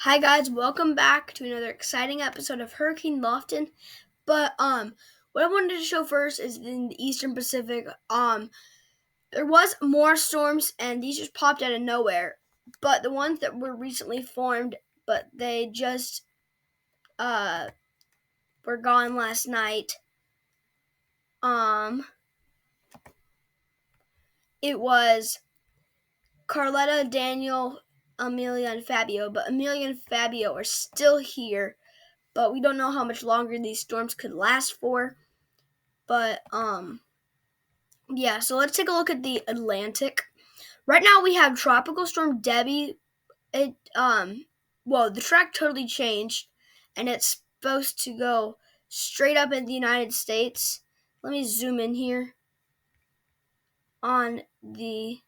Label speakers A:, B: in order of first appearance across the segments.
A: Hi guys, welcome back to another exciting episode of Hurricane Lofton. But what I wanted to show first is in the Eastern Pacific. There was more storms and these just popped out of nowhere. But the ones that were recently formed, but they just were gone last night. It was Carletta, Daniel, Amelia, and Fabio. But Amelia and Fabio are still here. But we don't know how much longer these storms could last for. But yeah, so let's take a look at the Atlantic. Right now we have Tropical Storm Debby. The track totally changed, and it's supposed to go straight up in the United States. Let me zoom in here on the.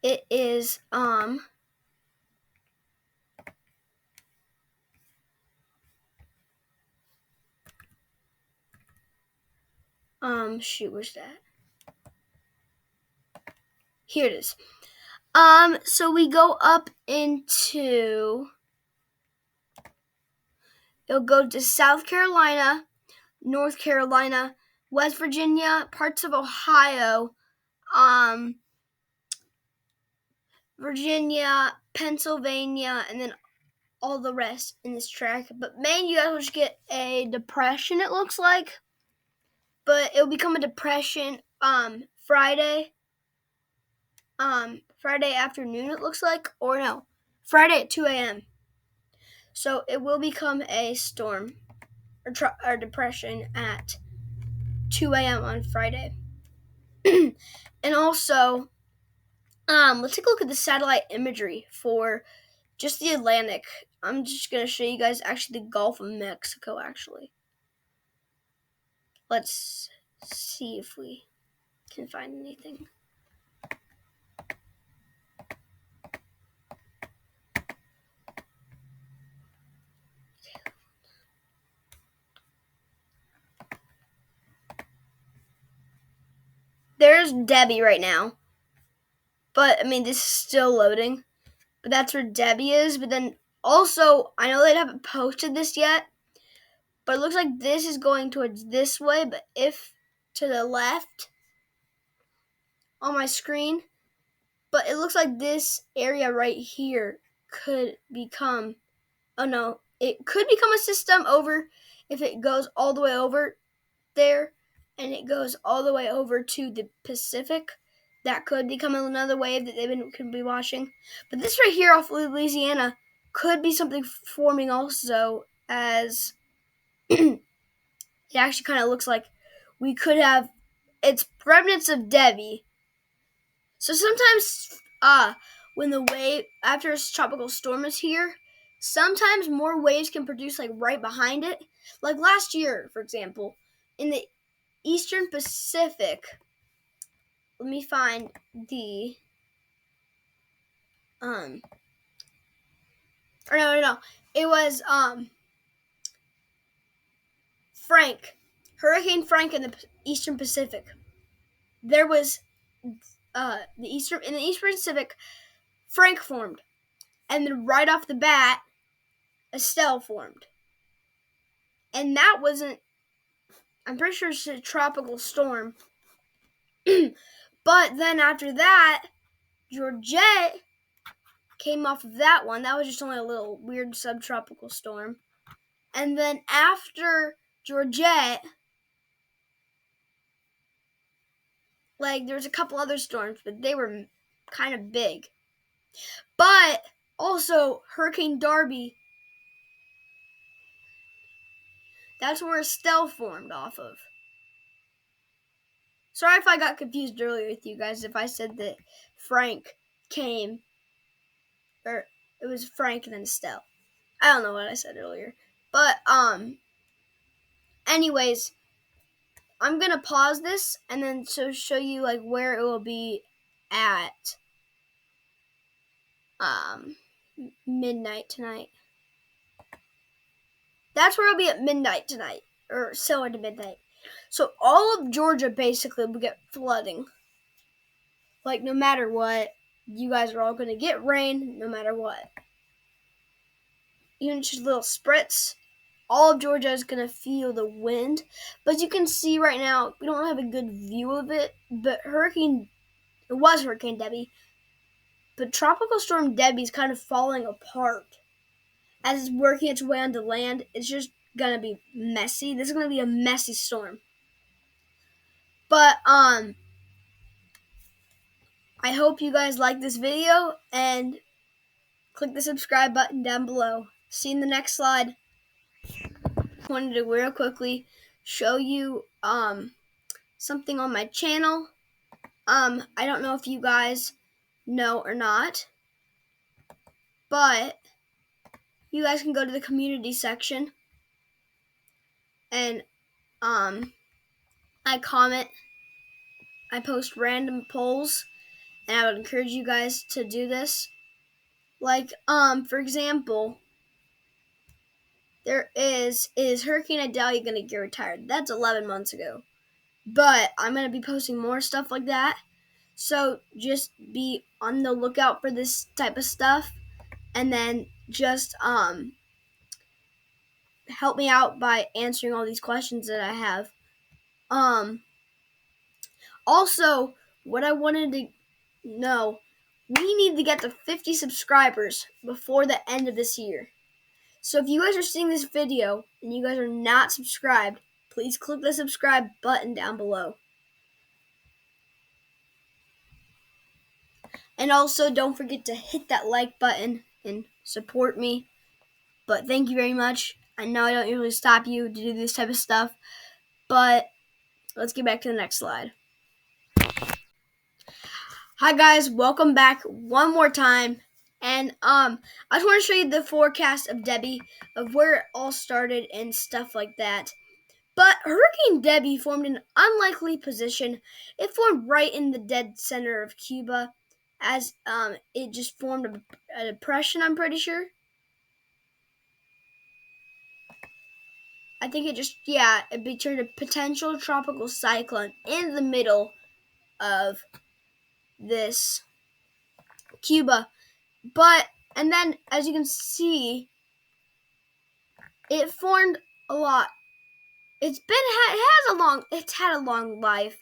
A: It is where's that? Here it is. So we go up into. It'll go to South Carolina, North Carolina, West Virginia, parts of Ohio, Virginia, Pennsylvania, and then all the rest in this track. But Maine, you guys will just get a depression, it looks like. But it'll become a depression Friday. Friday afternoon, it looks like. Or no, Friday at 2 a.m. So it will become a storm or depression at 2 a.m. on Friday. And also, let's take a look at the satellite imagery for just the Atlantic. I'm just going to show you guys actually the Gulf of Mexico, actually. Let's see if we can find anything. There's Debby right now. But, this is still loading. But that's where Debby is. But then also, I know they haven't posted this yet. But it looks like this is going towards this way. But if to the left on my screen. But it looks like this area right here could become. Oh no, it could become a system over if it goes all the way over there and it goes all the way over to the Pacific. That could become another wave that they could be watching. But this right here off of Louisiana could be something forming also, as it actually kind of looks like we could have its remnants of Debby. So sometimes when the wave after a tropical storm is here, sometimes more waves can produce like right behind it. Like last year, for example, in the Eastern Pacific. Let me find the no. It was Hurricane Frank in the Eastern Pacific. There was in the Eastern Pacific, Frank formed, and then right off the bat, Estelle formed. And that wasn't, I'm pretty sure it's a tropical storm. But then after that, Georgette came off of that one. That was just only a little weird subtropical storm. And then after Georgette, there's a couple other storms, but they were kind of big. But also, Hurricane Darby, that's where Estelle formed off of. Sorry if I got confused earlier with you guys, if I said that Frank came, or it was Frank and then Estelle. I don't know what I said earlier. But, anyways, I'm going to pause this and then show you, where it will be at, midnight tonight. That's where it'll be at midnight tonight, or similar to midnight. So all of Georgia basically will get flooding. No matter what. you guys are all going to get rain no matter what. Even just little spritz. All of Georgia is going to feel the wind. But as you can see right now, we don't have a good view of it. But it was Hurricane Debby. But Tropical Storm Debby is kind of falling apart. As it's working its way onto land, it's just going to be messy. This is going to be a messy storm. But, I hope you guys like this video and click the subscribe button down below. See you in the next slide. I wanted to real quickly show you something on my channel. I don't know if you guys know or not, but you guys can go to the community section and I post random polls, and I would encourage you guys to do this. Like, for example, is Hurricane Idalia going to get retired? That's 11 months ago. But I'm going to be posting more stuff like that. So just be on the lookout for this type of stuff. And then just help me out by answering all these questions that I have. Also, what I wanted to know, we need to get to 50 subscribers before the end of this year. So if you guys are seeing this video and you guys are not subscribed, please click the subscribe button down below. And also, don't forget to hit that like button and support me. But thank you very much. I know I don't usually stop you to do this type of stuff, but let's get back to the next slide. Hi guys, welcome back one more time. And I just want to show you the forecast of Debby, of where it all started and stuff like that. But Hurricane Debby formed an unlikely position. It formed right in the dead center of Cuba, as it just formed a depression, I'm pretty sure. I think it became a potential tropical cyclone in the middle of this Cuba. And then, as you can see, it formed a lot. It's had a long life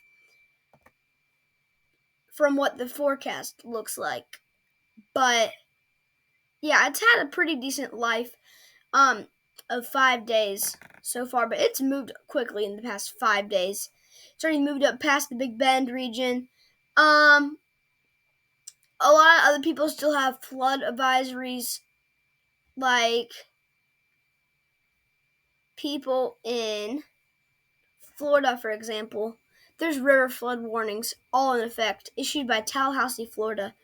A: from what the forecast looks like. But yeah, it's had a pretty decent life of 5 days so far, but it's moved quickly in the past 5 days. It's already moved up past the Big Bend region. A lot of other people still have flood advisories, like people in Florida, for example. There's river flood warnings, all in effect, issued by Tallahassee, Florida.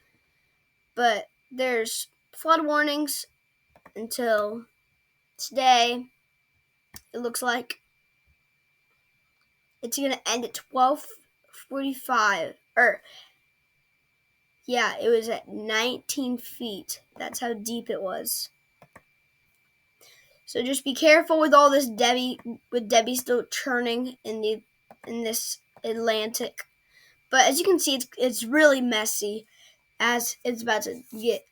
A: But there's flood warnings until today. It looks like it's going to end at 12:45. Yeah, it was at 19 feet. That's how deep it was. So just be careful with all this Debby still churning in this Atlantic. But as you can see, it's really messy as it's about to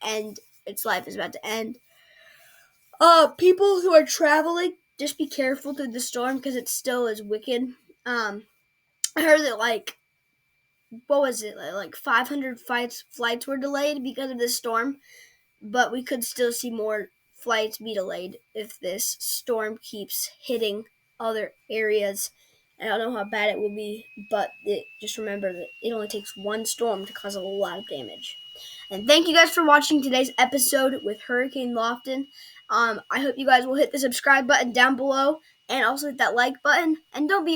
A: end. Its life is about to end. People who are traveling, just be careful through the storm because it still is wicked. I heard that like 500 flights were delayed because of this storm, but we could still see more flights be delayed if this storm keeps hitting other areas. I don't know how bad it will be, but just remember that it only takes one storm to cause a lot of damage. And thank you guys for watching today's episode with Hurricane Lofton. I hope you guys will hit the subscribe button down below and also hit that like button. And don't be